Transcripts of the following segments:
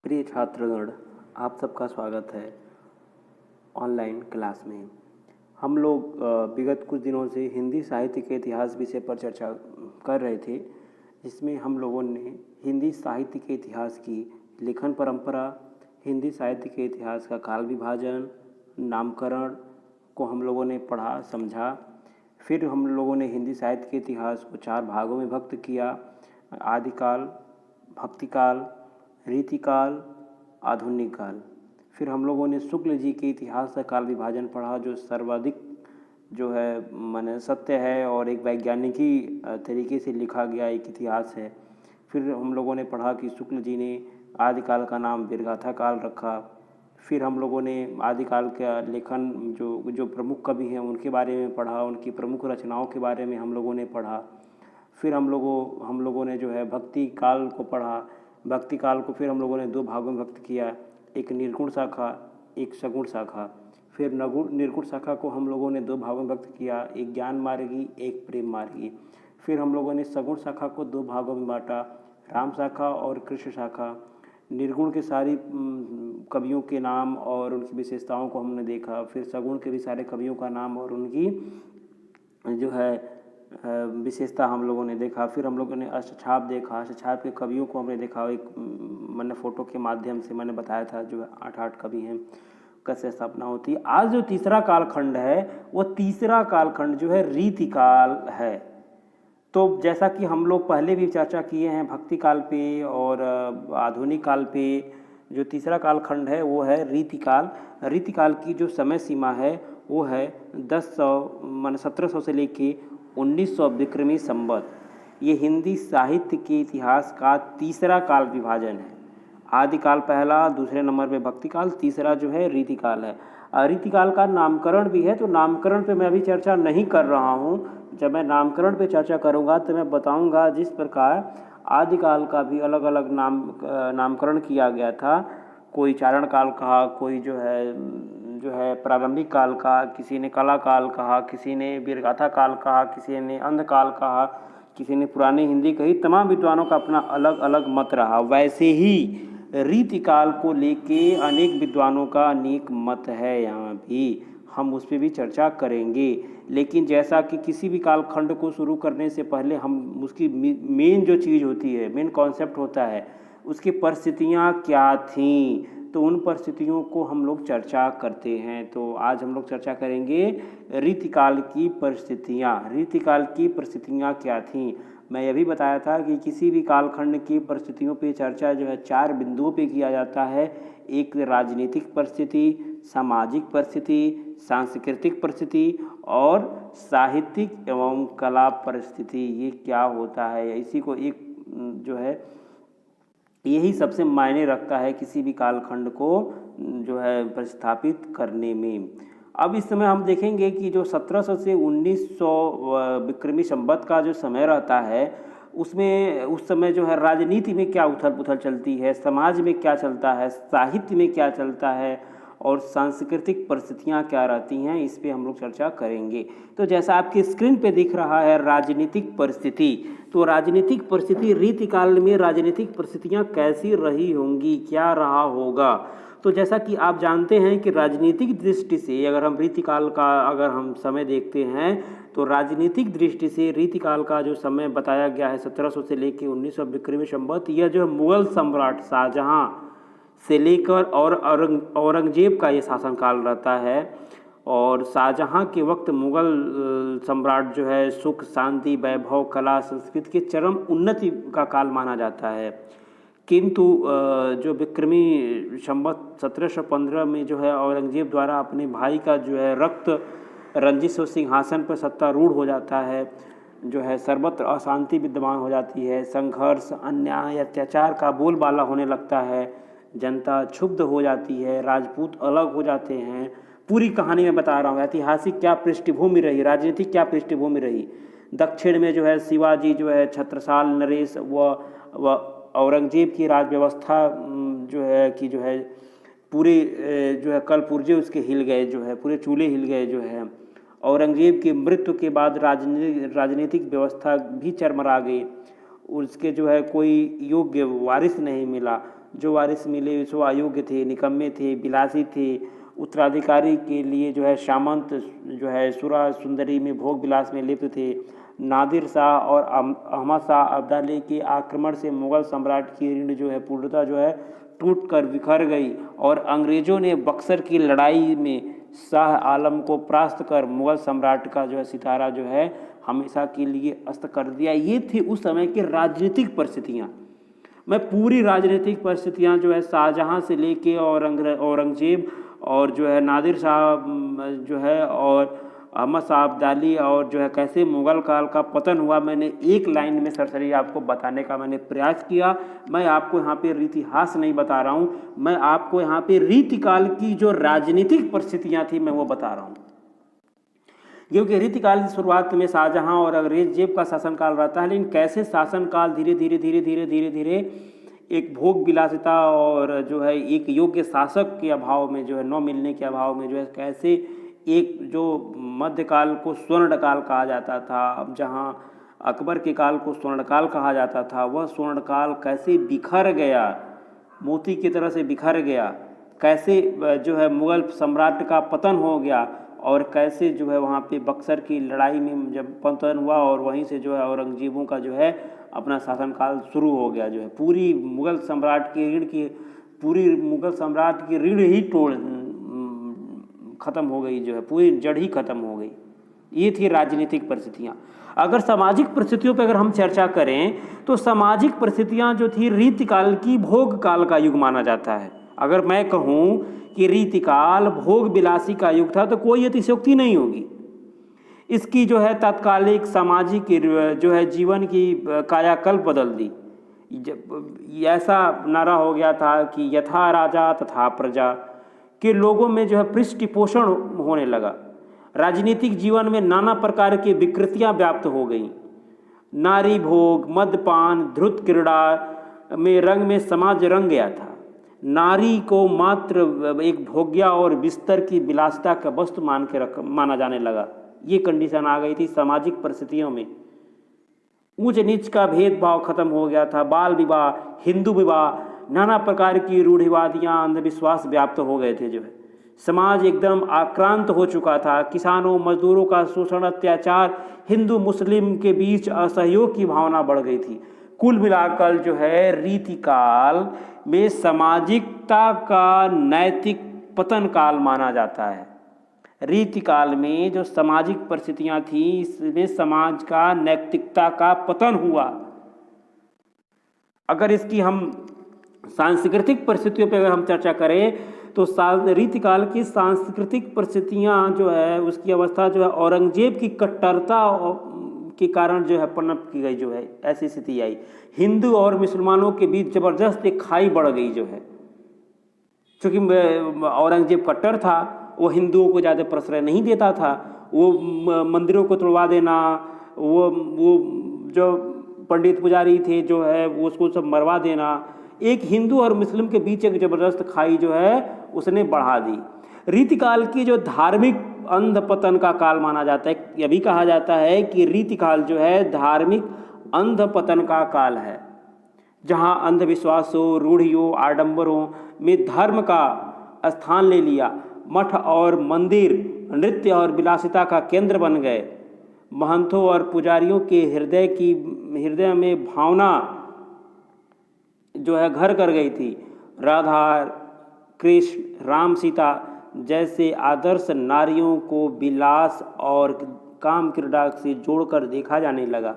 प्रिय छात्रगण, आप सबका स्वागत है ऑनलाइन क्लास में। हम लोग विगत कुछ दिनों से हिंदी साहित्य के इतिहास विषय पर चर्चा कर रहे थे, जिसमें हम लोगों ने हिंदी साहित्य के इतिहास की लेखन परंपरा, हिंदी साहित्य के इतिहास का काल विभाजन, नामकरण को हम लोगों ने पढ़ा समझा। फिर हम लोगों ने हिंदी साहित्य के इतिहास को 4 भागों में भक्त किया: आदिकाल, भक्तिकाल, रीतिकाल, आधुनिक काल। फिर हम लोगों ने शुक्ल जी के इतिहास का काल विभाजन पढ़ा, जो सर्वाधिक जो है माने सत्य है और एक वैज्ञानिकी तरीके से लिखा गया एक इतिहास है। फिर हम लोगों ने पढ़ा कि शुक्ल जी ने आदिकाल का नाम वीरगाथा काल रखा। फिर हम लोगों ने आदिकाल का लेखन जो प्रमुख कवि हैं उनके बारे में पढ़ा, उनकी प्रमुख रचनाओं के बारे में हम लोगों ने पढ़ा। फिर हम लोगों ने जो है भक्ति काल को पढ़ा। भक्ति काल को फिर हम लोगों ने 2 भागों में भक्त किया, एक निर्गुण शाखा, एक सगुण शाखा। फिर निर्गुण शाखा को हम लोगों ने 2 भागों में भक्त किया, एक ज्ञान मार्गी, एक प्रेम मार्गी। फिर हम लोगों ने सगुण शाखा को 2 भागों में बांटा, राम शाखा और कृष्ण शाखा। निर्गुण के सारी कवियों के नाम और उनकी विशेषताओं को हमने देखा। फिर सगुण के भी सारे कवियों का नाम और उनकी जो है विशेषता हम लोगों ने देखा। फिर हम लोगों ने अष्टछाप देखा, अष्टछाप के कवियों को हमने देखा। एक मैंने फ़ोटो के माध्यम से मैंने बताया था जो 8 कवि हैं, कैसे स्थापना होती है। आज जो तीसरा कालखंड है वो तीसरा कालखंड जो है रीतिकाल है। तो जैसा कि हम लोग पहले भी चर्चा किए हैं भक्ति काल पे और आधुनिक काल पे, जो तीसरा कालखंड है वो है रीतिकाल। रीतिकाल की जो समय सीमा है वो है 1700 से लेके 1900 विक्रमी संवत। ये हिंदी साहित्य के इतिहास का तीसरा काल विभाजन है। आदिकाल पहला, दूसरे नंबर पे भक्तिकाल, तीसरा जो है रीतिकाल है। रीतिकाल का नामकरण भी है, तो नामकरण पे मैं अभी चर्चा नहीं कर रहा हूँ। जब मैं नामकरण पे चर्चा करूँगा तो मैं बताऊँगा जिस प्रकार आदिकाल का भी अलग अलग नामकरण किया गया था। कोई चारण काल कहा, कोई जो है प्रारंभिक काल कहा, किसी ने कला काल कहा, किसी ने वीरगाथा काल कहा, किसी ने अंधकाल कहा, किसी ने पुरानी हिंदी कही। तमाम विद्वानों का अपना अलग अलग मत रहा। वैसे ही रीतिकाल को लेके अनेक विद्वानों का अनेक मत है, यहाँ भी हम उस पर भी चर्चा करेंगे। लेकिन जैसा कि किसी भी कालखंड को शुरू करने से पहले हम उसकी मेन जो चीज़ होती है, मेन कॉन्सेप्ट होता है, उसकी परिस्थितियाँ क्या थीं, तो उन परिस्थितियों को हम लोग चर्चा करते हैं। तो आज हम लोग चर्चा करेंगे रीतिकाल की परिस्थितियाँ। रीतिकाल की परिस्थितियाँ क्या थीं? मैं यह भी बताया था कि किसी भी कालखंड की परिस्थितियों पे चर्चा जो है 4 बिंदुओं पे किया जाता है। एक राजनीतिक परिस्थिति, सामाजिक परिस्थिति, सांस्कृतिक परिस्थिति और साहित्यिक एवं कला परिस्थिति। ये क्या होता है, इसी को एक जो है यही सबसे मायने रखता है किसी भी कालखंड को जो है प्रस्थापित करने में। अब इस समय हम देखेंगे कि जो 1700 से 1900 विक्रमी संवत का जो समय रहता है, उसमें उस समय जो है राजनीति में क्या उथल पुथल चलती है, समाज में क्या चलता है, साहित्य में क्या चलता है और सांस्कृतिक परिस्थितियाँ क्या रहती हैं, इस पे हम लोग चर्चा करेंगे। तो जैसा आपकी स्क्रीन पे दिख रहा है राजनीतिक परिस्थिति, तो राजनीतिक परिस्थिति रीतिकाल में राजनीतिक परिस्थितियाँ कैसी रही होंगी, क्या रहा होगा। तो जैसा कि आप जानते हैं कि राजनीतिक दृष्टि से अगर हम रीतिकाल का अगर हम समय देखते हैं, तो राजनीतिक दृष्टि से रीतिकाल का जो समय बताया गया है 1700 से लेकर 1900 विक्रमी संवत, यह जो मुगल सम्राट शाहजहाँ से लेकर और औरंगजेब का ये शासनकाल रहता है। और शाहजहाँ के वक्त मुगल सम्राट जो है सुख, शांति, वैभव, कला, संस्कृति के चरम उन्नति का काल माना जाता है। किंतु जो विक्रमी संवत 1715 में जो है औरंगजेब द्वारा अपने भाई का जो है रक्त रंजित सिंहासन पर सत्तारूढ़ हो जाता है, जो है सर्वत्र अशांति विद्यमान हो जाती है, संघर्ष, अन्याय, अत्याचार का बोलबाला होने लगता है, जनता क्षुब्ध हो जाती है, राजपूत अलग हो जाते हैं। पूरी कहानी में बता रहा हूँ, ऐतिहासिक क्या पृष्ठभूमि रही, राजनीतिक क्या पृष्ठभूमि रही। दक्षिण में जो है शिवाजी जो है छत्रसाल नरेश व औरंगजेब की राज व्यवस्था जो है पूरे जो है कल पुर्जे उसके हिल गए, जो है पूरे चूल्हे हिल गए। जो है औरंगजेब की मृत्यु के बाद राजनीतिक व्यवस्था भी चरमरा गई, उसके जो है कोई योग्य वारिस नहीं मिला। जो वारिस मिले सो अयोग्य थे, निकम्मे थे, बिलासी थे। उत्तराधिकारी के लिए जो है सामंत जो है सुरा सुंदरी में भोग विलास में लिप्त थे। नादिर शाह और अहमद शाह अब्दाली के आक्रमण से मुग़ल सम्राट की रीढ़ जो है पूर्णतः जो है टूट कर बिखर गई और अंग्रेज़ों ने बक्सर की लड़ाई में शाह आलम को परास्त कर मुग़ल सम्राट का जो है सितारा जो है हमेशा के लिए अस्त कर दिया। ये थी उस समय की राजनीतिक परिस्थितियाँ। मैं पूरी राजनीतिक परिस्थितियाँ जो है शाहजहाँ से लेके औरंगजेब और जो है नादिर शाह जो है और अहमद शाह अब्दाली और जो है कैसे मुग़ल काल का पतन हुआ, मैंने एक लाइन में सरसरी आपको बताने का मैंने प्रयास किया। मैं आपको यहाँ पे इतिहास नहीं बता रहा हूँ, मैं आपको यहाँ पे रीतिकाल की जो राजनीतिक परिस्थितियाँ थी मैं वो बता रहा हूँ। क्योंकि रीतिकाल की शुरुआत में शाहजहाँ और औरंगजेब का शासनकाल रहता है, लेकिन कैसे शासनकाल धीरे धीरे एक भोग विलासिता और जो है एक योग्य शासक के अभाव में जो है न मिलने के अभाव में जो है कैसे एक जो मध्यकाल को स्वर्णकाल कहा जाता था, अब जहाँ अकबर के काल को स्वर्णकाल कहा जाता था, वह स्वर्णकाल कैसे बिखर गया, मोती की तरह से बिखर गया, कैसे जो है मुग़ल सम्राट का पतन हो गया और कैसे जो है वहाँ पे बक्सर की लड़ाई में जब पतन हुआ और वहीं से जो है औरंगजेबों का जो है अपना शासनकाल शुरू हो गया। जो है पूरी मुग़ल सम्राट की रीढ़ ही तोड़ ख़त्म हो गई, जो है पूरी जड़ ही ख़त्म हो गई। ये थी राजनीतिक परिस्थितियाँ। अगर सामाजिक परिस्थितियों पर अगर हम चर्चा करें तो सामाजिक परिस्थितियाँ जो थी रीतिकाल की भोग काल का युग माना जाता है। अगर मैं कहूँ कि रीतिकाल भोग विलासी का युग था तो कोई अतिशयोक्ति नहीं होगी। इसकी जो है तात्कालिक सामाजिक जो है जीवन की कायाकल्प बदल दी। ऐसा नारा हो गया था कि यथा राजा तथा प्रजा के लोगों में जो है पृष्ठ पोषण होने लगा। राजनीतिक जीवन में नाना प्रकार की विकृतियां व्याप्त हो गईं। नारी भोग, मद्यपान, धृत क्रीड़ा में रंग में समाज रंग गया था। नारी को मात्र एक भोग्या और बिस्तर की विलासिता का वस्तु माना जाने लगा। ये कंडीशन आ गई थी सामाजिक परिस्थितियों में। ऊंच नीच का भेदभाव खत्म हो गया था। बाल विवाह, हिंदू विवाह, नाना प्रकार की रूढ़िवादियाँ, अंधविश्वास व्याप्त हो गए थे। जो है समाज एकदम आक्रांत हो चुका था। किसानों मजदूरों का शोषण, अत्याचार, हिंदू मुस्लिम के बीच असहयोग की भावना बढ़ गई थी। कुल मिलाकर जो है रीतिकाल में सामाजिकता का नैतिक पतन काल माना जाता है। रीतिकाल में जो सामाजिक परिस्थितियां थी इसमें समाज का नैतिकता का पतन हुआ। अगर इसकी हम सांस्कृतिक परिस्थितियों पर अगर हम चर्चा करें तो रीतिकाल की सांस्कृतिक परिस्थितियां जो है उसकी अवस्था जो है औरंगजेब की कट्टरता के कारण जो है पनप की गई। जो है ऐसी स्थिति आई। हिंदू और मुसलमानों के बीच जबरदस्त एक खाई बढ़ गई। जो है चूँकि औरंगजेब कट्टर था, वो हिंदुओं को ज़्यादा प्रश्रय नहीं देता था। वो मंदिरों को तोड़वा देना, वो जो पंडित पुजारी थे जो है वो उसको सब मरवा देना, एक हिंदू और मुस्लिम के बीच एक ज़बरदस्त खाई जो है उसने बढ़ा दी। रीतिकाल की जो धार्मिक अंधपतन का काल माना जाता है। यह भी कहा जाता है कि रीतिकाल जो है धार्मिक अंधपतन का काल है, जहाँ अंधविश्वासों, रूढ़ियों, आडंबरों में धर्म का स्थान ले लिया। मठ और मंदिर नृत्य और विलासिता का केंद्र बन गए। महंतों और पुजारियों के हृदय में भावना जो है घर कर गई थी। राधा कृष्ण, राम सीता जैसे आदर्श नारियों को विलास और काम क्रीड़ा से जोड़कर देखा जाने लगा।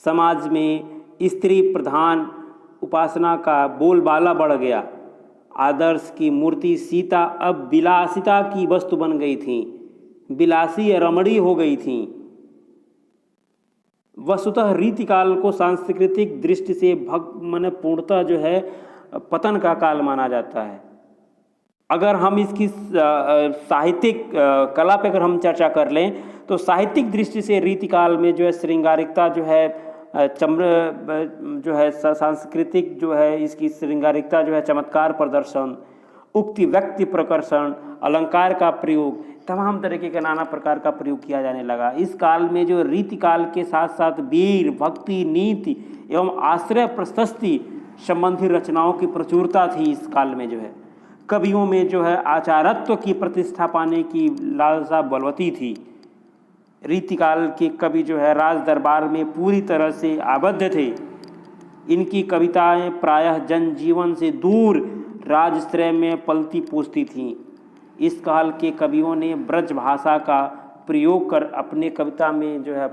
समाज में स्त्री प्रधान उपासना का बोलबाला बढ़ गया। आदर्श की मूर्ति सीता अब विलासिता की वस्तु बन गई थी, विलासी रमणी हो गई थी। वस्तुतः रीतिकाल को सांस्कृतिक दृष्टि से पूर्णतः जो है पतन का काल माना जाता है। अगर हम इसकी साहित्यिक कला पे अगर हम चर्चा कर लें तो साहित्यिक दृष्टि से रीतिकाल में जो है श्रृंगारिकता जो है जो है सांस्कृतिक जो है इसकी श्रृंगारिकता जो है चमत्कार प्रदर्शन, उक्ति व्यक्ति प्रकर्षण, अलंकार का प्रयोग, तमाम तरीके के नाना प्रकार का प्रयोग किया जाने लगा। इस काल में जो रीतिकाल के साथ साथ वीर, भक्ति, नीति एवं आश्रय प्रशस्ति संबंधी रचनाओं की प्रचुरता थी इस काल में। जो है कवियों में जो है आचारत्व की प्रतिष्ठा पाने की लालसा बलवती थी। रीतिकाल के कवि जो है राज दरबार में पूरी तरह से आबद्ध थे। इनकी कविताएं प्रायः जनजीवन से दूर राजश्रय में पलती पूछती थीं। इस काल के कवियों ने ब्रज भाषा का प्रयोग कर अपने कविता में जो है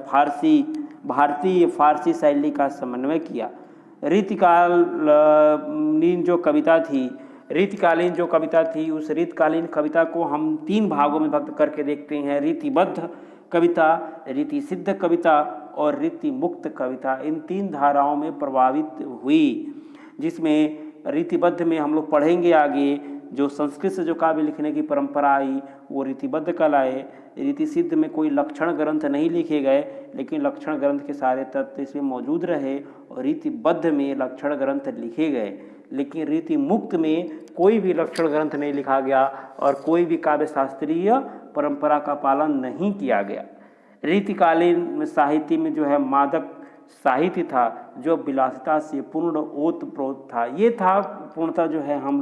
भारतीय फारसी शैली का समन्वय किया। रीतिकालीन जो कविता थी उस रीतकालीन कविता को हम 3 भागों में विभक्त करके देखते हैं। रीतिबद्ध कविता, रीति सिद्ध कविता और रीति मुक्त कविता। इन 3 धाराओं में प्रभावित हुई, जिसमें रीतिबद्ध में हम लोग पढ़ेंगे आगे जो संस्कृत से जो काव्य लिखने की परंपरा आई वो रीतिबद्ध कहलाए। रीति सिद्ध में कोई लक्षण ग्रंथ नहीं लिखे गए, लेकिन लक्षण ग्रंथ के सारे तत्व इसमें मौजूद रहे। और रीतिबद्ध में लक्षण ग्रंथ लिखे गए, लेकिन रीति मुक्त में कोई भी लक्षण ग्रंथ नहीं लिखा गया और कोई भी काव्य शास्त्रीय परंपरा का पालन नहीं किया गया। रीतिकालीन साहित्य में जो है मादक साहित्य था जो विलासिता से पूर्ण ओतप्रोत था। ये था पूर्णतः जो है हम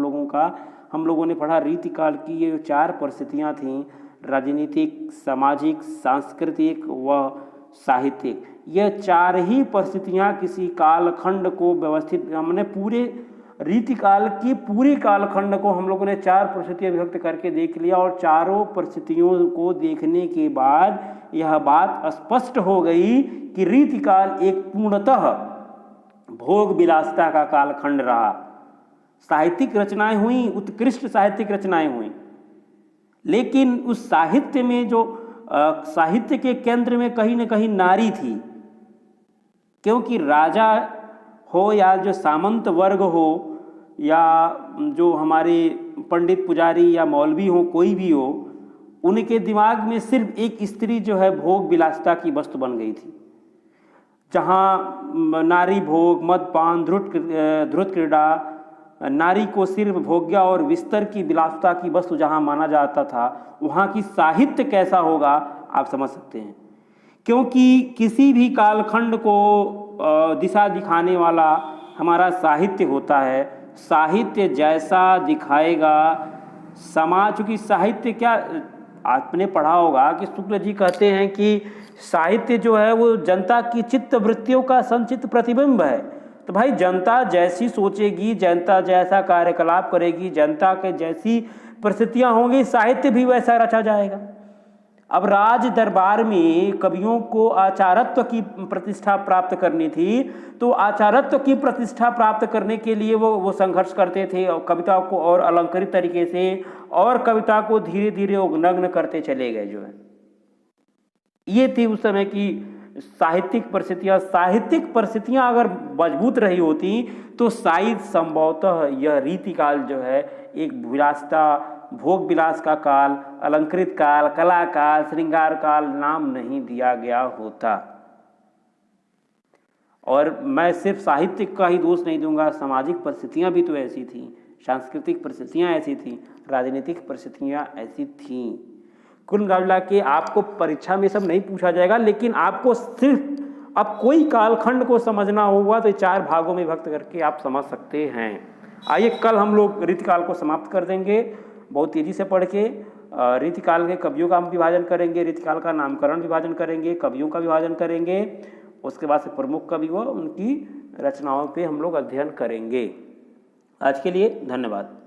लोगों ने पढ़ा रीतिकाल की ये 4 परिस्थितियाँ थीं, राजनीतिक, सामाजिक, सांस्कृतिक व साहित्यिक। ये 4 ही परिस्थितियाँ किसी कालखंड को व्यवस्थित, हमने पूरे रीतिकाल की पूरी कालखंड को हम लोगों ने 4 परिस्थितियाँ विभक्त करके देख लिया। और चारों परिस्थितियों को देखने के बाद यह बात स्पष्ट हो गई कि रीतिकाल एक पूर्णतः भोग विलासिता का कालखंड रहा। साहित्यिक रचनाएं हुई, उत्कृष्ट साहित्यिक रचनाएं हुई, लेकिन उस साहित्य में जो साहित्य के केंद्र में कहीं न कहीं नारी थी। क्योंकि राजा हो या जो सामंत वर्ग हो या जो हमारे पंडित पुजारी या मौलवी हो, कोई भी हो, उनके दिमाग में सिर्फ एक स्त्री जो है भोग विलासिता की वस्तु बन गई थी। जहाँ नारी भोग, मदपान, ध्रुत क्रीड़ा, नारी को सिर्फ भोग्या और विस्तर की विलासिता की वस्तु जहाँ माना जाता था, वहाँ की साहित्य कैसा होगा आप समझ सकते हैं। क्योंकि किसी भी कालखंड को दिशा दिखाने वाला हमारा साहित्य होता है। साहित्य जैसा दिखाएगा समाज, क्योंकि साहित्य क्या आपने पढ़ा होगा कि शुक्ल जी कहते हैं कि साहित्य जो है वो जनता की चित्त वृत्तियों का संचित प्रतिबिंब है। तो भाई जनता जैसी सोचेगी, जनता जैसा कार्यकलाप करेगी, जनता के जैसी परिस्थितियां होंगी, साहित्य भी वैसा रचा जाएगा। अब राज दरबार में कवियों को आचारत्व की प्रतिष्ठा प्राप्त करनी थी, तो आचारत्व की प्रतिष्ठा प्राप्त करने के लिए वो संघर्ष करते थे और कविता को और अलंकृत तरीके से और कविता को धीरे धीरे उन्नग्न करते चले गए। जो है ये थी उस समय की साहित्यिक परिस्थितियाँ। साहित्यिक परिस्थितियाँ अगर मजबूत रही होती तो शायद संभवतः यह रीतिकाल जो है एक विलासिता, भोग विलास का काल, अलंकृत काल, कला काल, श्रृंगार काल नाम नहीं दिया गया होता। और मैं सिर्फ साहित्य का ही दोष नहीं दूंगा, सामाजिक परिस्थितियां भी तो ऐसी थीं, सांस्कृतिक परिस्थितियां ऐसी थीं, राजनीतिक परिस्थितियां ऐसी थीं। कुल मिला के आपको परीक्षा में सब नहीं पूछा जाएगा, लेकिन आपको सिर्फ अब कोई कालखंड को समझना होगा तो 4 भागों में विभक्त करके आप समझ सकते हैं। आइए कल हम लोग रीतिकाल को समाप्त कर देंगे, बहुत तेज़ी से पढ़ के। रीतिकाल के कवियों का हम विभाजन करेंगे, रीतिकाल का नामकरण विभाजन करेंगे, कवियों का विभाजन करेंगे, उसके बाद से प्रमुख कवि व उनकी रचनाओं पे हम लोग अध्ययन करेंगे। आज के लिए धन्यवाद।